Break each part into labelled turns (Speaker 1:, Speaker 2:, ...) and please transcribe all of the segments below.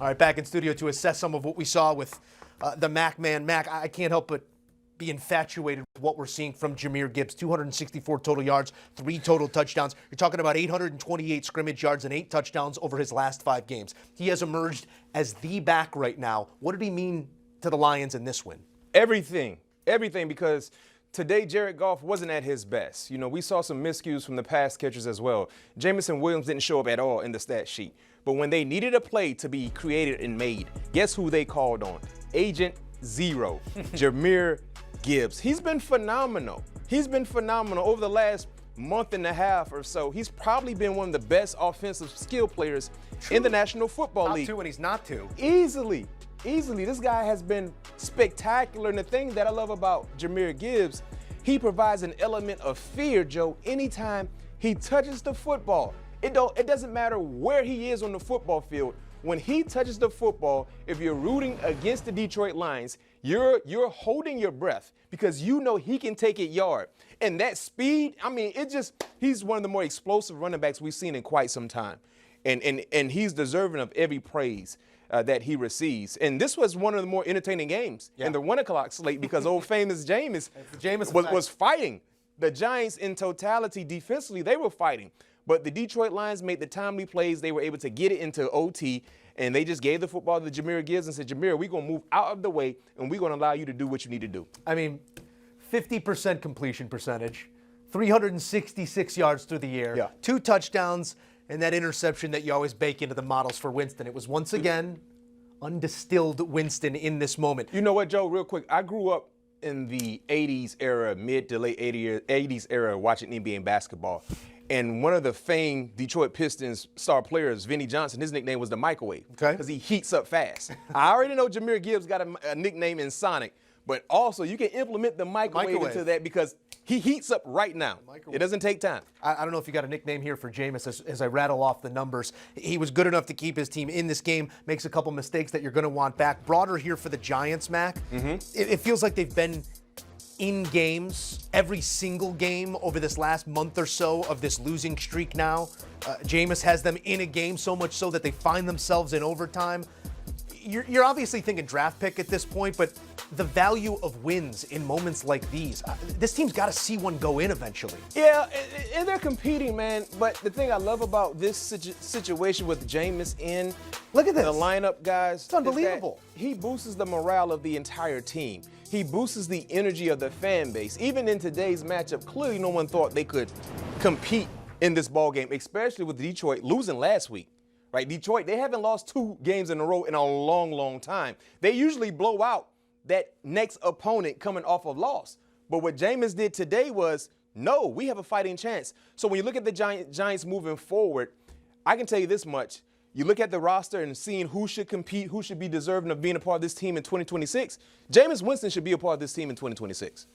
Speaker 1: All right, back in studio to assess some of what we saw with the Mac man. Mac, I can't help but be infatuated with what we're seeing from Jahmyr Gibbs. 264 total yards, 3 total touchdowns. You're talking about 828 scrimmage yards and 8 touchdowns over his last 5 games. He has emerged as the back right now. What did he mean to the Lions in this win?
Speaker 2: Everything, because today Jared Goff wasn't at his best. You know, we saw some miscues from the pass catchers as well. Jamison Williams didn't show up at all in the stat sheet. But when they needed a play to be created and made, guess who they called on? Agent Zero, Jahmyr Gibbs. He's been phenomenal. Over the last month and a half or so. He's probably been one of the best offensive skill players in the National Football League.
Speaker 1: Top 2 when he's not 2.
Speaker 2: Easily. This guy has been spectacular. And the thing that I love about Jahmyr Gibbs, he provides an element of fear, Joe, anytime he touches the football. It doesn't matter where he is on the football field. When he touches the football, if you're rooting against the Detroit Lions, you're holding your breath because you know he can take it yard. And that speed, I mean, he's one of the more explosive running backs we've seen in quite some time. And he's deserving of every praise that he receives. And this was one of the more entertaining games in the 1 o'clock slate because old famous Jameis was fighting. The Giants in totality defensively, they were fighting. But the Detroit Lions made the timely plays. They were able to get it into OT, and they just gave the football to Jahmyr Gibbs and said, Jahmyr, we're going to move out of the way, and we're going to allow you to do what you need to do.
Speaker 1: I mean, 50% completion percentage, 366 yards through the air, 2 touchdowns, and that interception that you always bake into the models for Winston. It was once again undistilled Winston in this moment.
Speaker 2: You know what, Joe, real quick, I grew up in the 80s era, mid to late 80s era, watching NBA basketball. And one of the famed Detroit Pistons star players, Vinnie Johnson, his nickname was the Microwave because he heats up fast. I already know Jahmyr Gibbs got a nickname in Sonic, but also you can implement the microwave into that because he heats up right now. It doesn't take time.
Speaker 1: I don't know if you got a nickname here for Jameis as I rattle off the numbers. He was good enough to keep his team in this game, makes a couple mistakes that you're going to want back. Broader here for the Giants, Mac. It feels like they've been in games, every single game over this last month or so of this losing streak now. Jameis has them in a game so much so that they find themselves in overtime. You're obviously thinking draft pick at this point, but the value of wins in moments like these, this team's got to see one go in eventually.
Speaker 2: Yeah, and they're competing, man. But the thing I love about this situation with Jameis in
Speaker 1: look at this.
Speaker 2: The lineup, guys.
Speaker 1: It's unbelievable.
Speaker 2: He boosts the morale of the entire team. He boosts the energy of the fan base. Even in today's matchup, clearly no one thought they could compete in this ball game, especially with Detroit losing last week. Right? Detroit, they haven't lost 2 games in a row in a long, long time. They usually blow out that next opponent coming off a loss. But what Jameis did today was, no, we have a fighting chance. So when you look at the Giants moving forward, I can tell you this much. You look at the roster and seeing who should compete, who should be deserving of being a part of this team in 2026. Jameis Winston should be a part of this team in 2026.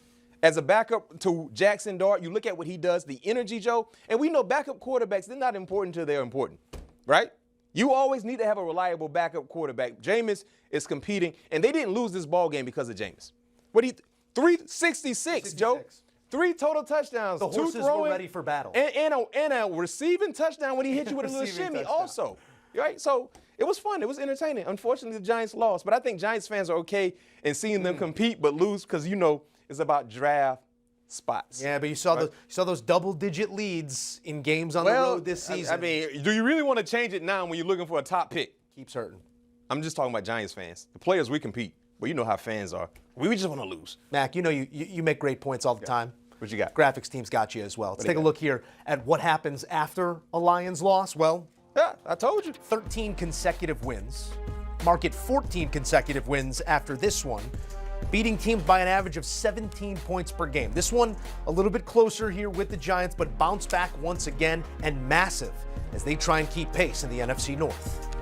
Speaker 2: As a backup to Jackson Dart, you look at what he does, the energy, Joe, and we know backup quarterbacks, they're not important until they're important, right? You always need to have a reliable backup quarterback. Jameis is competing, and they didn't lose this ball game because of Jameis. 366, Joe. 3 total touchdowns.
Speaker 1: The horses were ready for battle.
Speaker 2: And a receiving touchdown when he hit you with a little shimmy also. Right? So it was fun. It was entertaining. Unfortunately, the Giants lost. But I think Giants fans are okay in seeing them compete but lose because, you know, it's about draft spots.
Speaker 1: Yeah, but you saw those double-digit leads in games on the road this season.
Speaker 2: I mean, do you really want to change it now when you're looking for a top pick?
Speaker 1: Keep certain.
Speaker 2: I'm just talking about Giants fans. The players, we compete. But you know how fans are. We just want to lose.
Speaker 1: Mac, you know you make great points all the time.
Speaker 2: What you got?
Speaker 1: Graphics team's got you as well. Let's take a look here at what happens after a Lions loss. Well,
Speaker 2: yeah, I told you.
Speaker 1: 13 consecutive wins. Mark it 14 consecutive wins after this one. Beating teams by an average of 17 points per game. This one a little bit closer here with the Giants, but bounce back once again and massive as they try and keep pace in the NFC North.